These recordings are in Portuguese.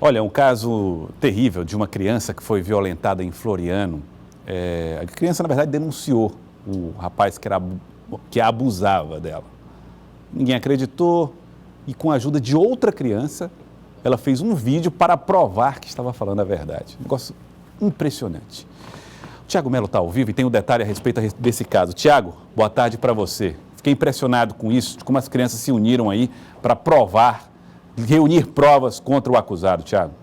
Olha, um caso terrível de uma criança que foi violentada em Floriano. A criança, na verdade, denunciou o rapaz que a abusava dela. Ninguém acreditou e, com a ajuda de outra criança, ela fez um vídeo para provar que estava falando a verdade. Um negócio impressionante. O Tiago Melo está ao vivo e tem um detalhe a respeito desse caso. Tiago, boa tarde para você. Fiquei impressionado com isso, de como as crianças se uniram aí para provar, reunir provas contra o acusado. Tiago.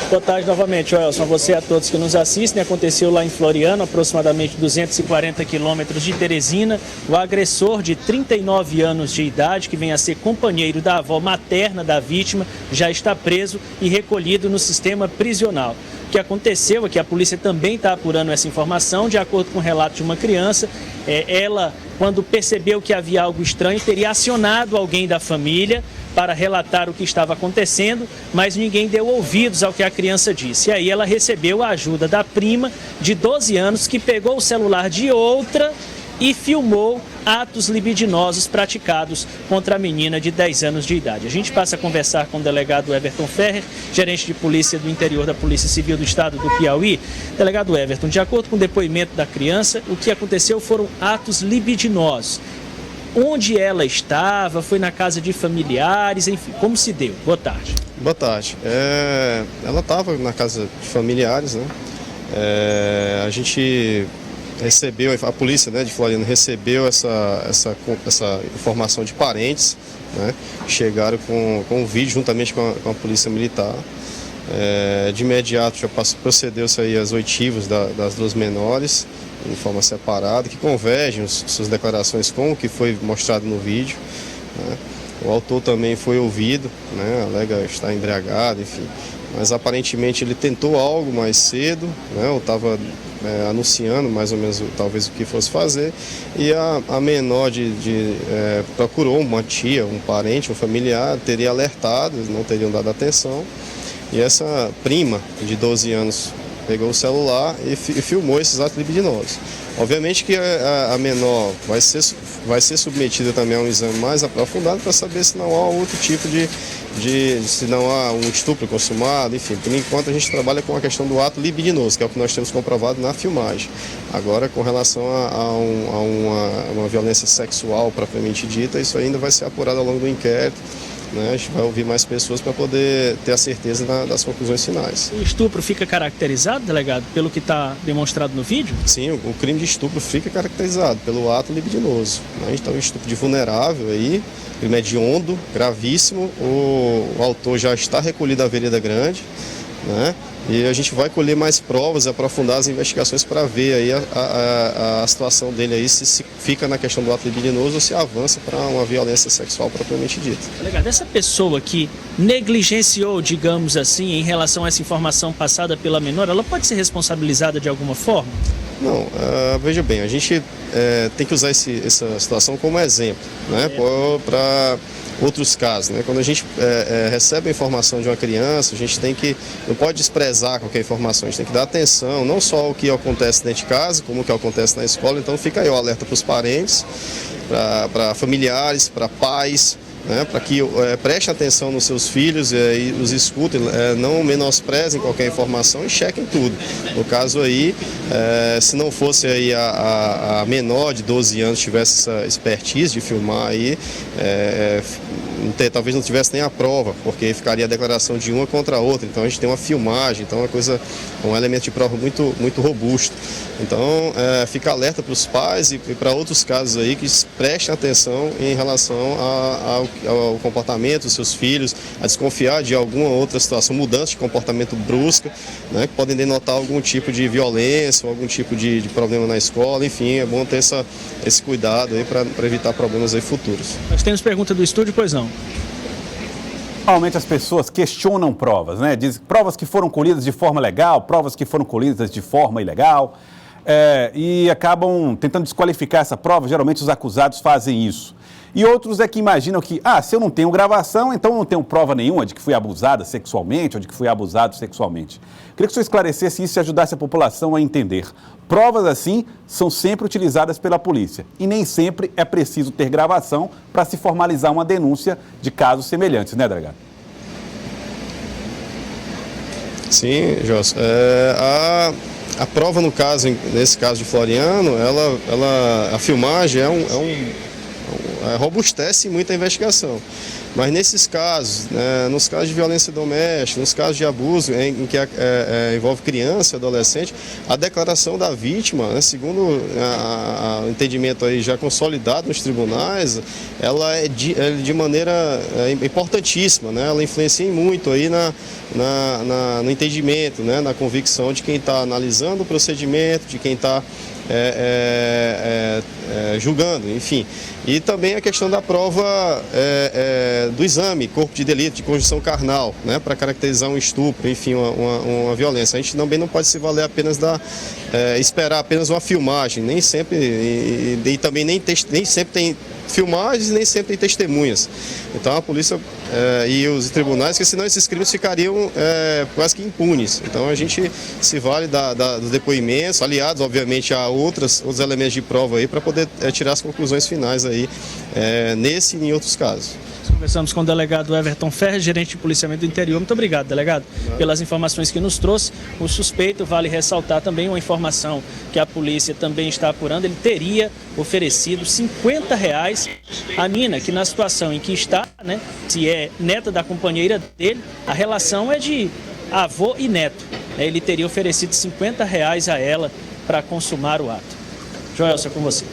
Boa tarde novamente, Welson. A você e a todos que nos assistem. Aconteceu lá em Floriano, aproximadamente 240 quilômetros de Teresina. O agressor de 39 anos de idade, que vem a ser companheiro da avó materna da vítima, já está preso e recolhido no sistema prisional. O que aconteceu é que a polícia também está apurando essa informação. De acordo com o relato de uma criança, ela, quando percebeu que havia algo estranho, teria acionado alguém da família para relatar o que estava acontecendo, mas ninguém deu ouvidos ao que a criança disse. E aí ela recebeu a ajuda da prima de 12 anos, que pegou o celular de outra e filmou atos libidinosos praticados contra a menina de 10 anos de idade. A gente passa a conversar com o delegado Everton Ferrer, gerente de polícia do interior da Polícia Civil do Estado do Piauí. Delegado Everton, de acordo com o depoimento da criança, o que aconteceu foram atos libidinosos. Onde ela estava? Foi na casa de familiares? Enfim, como se deu? Boa tarde. Boa tarde. Ela estava na casa de familiares, né? A gente recebeu, a polícia, né, de Floriano recebeu essa informação de parentes, né? Chegaram com um vídeo juntamente com a polícia militar. De imediato já procedeu-se aí as oitivas das duas menores, de forma separada, que convergem suas declarações com o que foi mostrado no vídeo, né? O autor também foi ouvido, né? Alega estar embriagado, enfim. Mas aparentemente ele tentou algo mais cedo, né? Ou estava anunciando mais ou menos talvez o que fosse fazer. E a menor procurou uma tia, um parente, um familiar, teria alertado, eles não teriam dado atenção. E essa prima de 12 anos pegou o celular e filmou esses atos libidinosos. Obviamente que a menor vai ser submetida também a um exame mais aprofundado para saber se não há outro tipo se não há um estupro consumado, enfim. Por enquanto a gente trabalha com a questão do ato libidinoso, que é o que nós temos comprovado na filmagem. Agora, com relação a uma violência sexual propriamente dita, isso ainda vai ser apurado ao longo do inquérito. A gente vai ouvir mais pessoas para poder ter a certeza das conclusões finais. O estupro fica caracterizado, delegado, pelo que está demonstrado no vídeo? Sim, o crime de estupro fica caracterizado pelo ato libidinoso. Então, o estupro de vulnerável aí, crime hediondo, gravíssimo. O autor já está recolhido à Vereda Grande, né? E a gente vai colher mais provas, aprofundar as investigações para ver aí a situação dele aí, se fica na questão do ato libidinoso ou se avança para uma violência sexual propriamente dita. Legal. Essa pessoa que negligenciou, digamos assim, em relação a essa informação passada pela menor, ela pode ser responsabilizada de alguma forma? Não, veja bem, a gente tem que usar essa situação como exemplo, né, para outros casos, né? Quando a gente recebe a informação de uma criança, a gente não pode desprezar qualquer informação, a gente tem que dar atenção, não só ao que acontece dentro de casa, como o que acontece na escola. Então fica aí o alerta para os parentes, para familiares, para pais, né, para que prestem atenção nos seus filhos e os escutem, não menosprezem qualquer informação e chequem tudo. No caso aí, se não fosse aí a menor de 12 anos tivesse essa expertise de filmar aí, talvez não tivesse nem a prova, porque ficaria a declaração de uma contra a outra. Então a gente tem uma filmagem, então é um elemento de prova muito, muito robusto. Então fica alerta para os pais e para outros casos aí que prestem atenção em relação ao comportamento dos seus filhos, a desconfiar de alguma outra situação, mudança de comportamento brusca, né, que podem denotar algum tipo de violência ou algum tipo de problema na escola. Enfim, é bom ter esse cuidado aí para evitar problemas aí futuros. Nós temos pergunta do estúdio, pois não? Normalmente as pessoas questionam provas, né? Dizem provas que foram colhidas de forma legal, provas que foram colhidas de forma ilegal, e acabam tentando desqualificar essa prova. Geralmente os acusados fazem isso. E outros é que imaginam que, se eu não tenho gravação, então eu não tenho prova nenhuma de que fui abusada sexualmente ou de que fui abusado sexualmente. Queria que o senhor esclarecesse isso e ajudasse a população a entender. Provas assim são sempre utilizadas pela polícia e nem sempre é preciso ter gravação para se formalizar uma denúncia de casos semelhantes, né, delegado? Sim, Jós. A prova, no caso, nesse caso de Floriano, a filmagem robustece muito a investigação. Mas nesses casos, nos casos de violência doméstica, nos casos de abuso em que envolve criança e adolescente, a declaração da vítima, segundo o entendimento aí já consolidado nos tribunais, ela é de maneira importantíssima, né? Ela influencia muito aí no entendimento, na convicção de quem está analisando o procedimento, de quem está julgando, enfim. E também a questão da prova do exame, corpo de delito, de conjunção carnal, para caracterizar um estupro, enfim, uma violência. A gente também não pode se valer apenas esperar apenas uma filmagem, nem sempre, e também nem sempre tem filmagens, nem sempre tem testemunhas. Então a polícia e os tribunais, porque senão esses crimes ficariam quase que impunes. Então a gente se vale dos depoimentos, aliados obviamente a outros elementos de prova aí, para poder tirar as conclusões finais aí, nesse e em outros casos. Conversamos com o delegado Everton Ferrer, gerente de policiamento do interior. Muito obrigado, delegado, pelas informações que nos trouxe. O suspeito, vale ressaltar também uma informação que a polícia também está apurando, ele teria oferecido R$50 à Nina, que na situação em que está, se é neta da companheira dele, a relação é de avô e neto. Ele teria oferecido R$50 a ela para consumar o ato. Joelson, com você.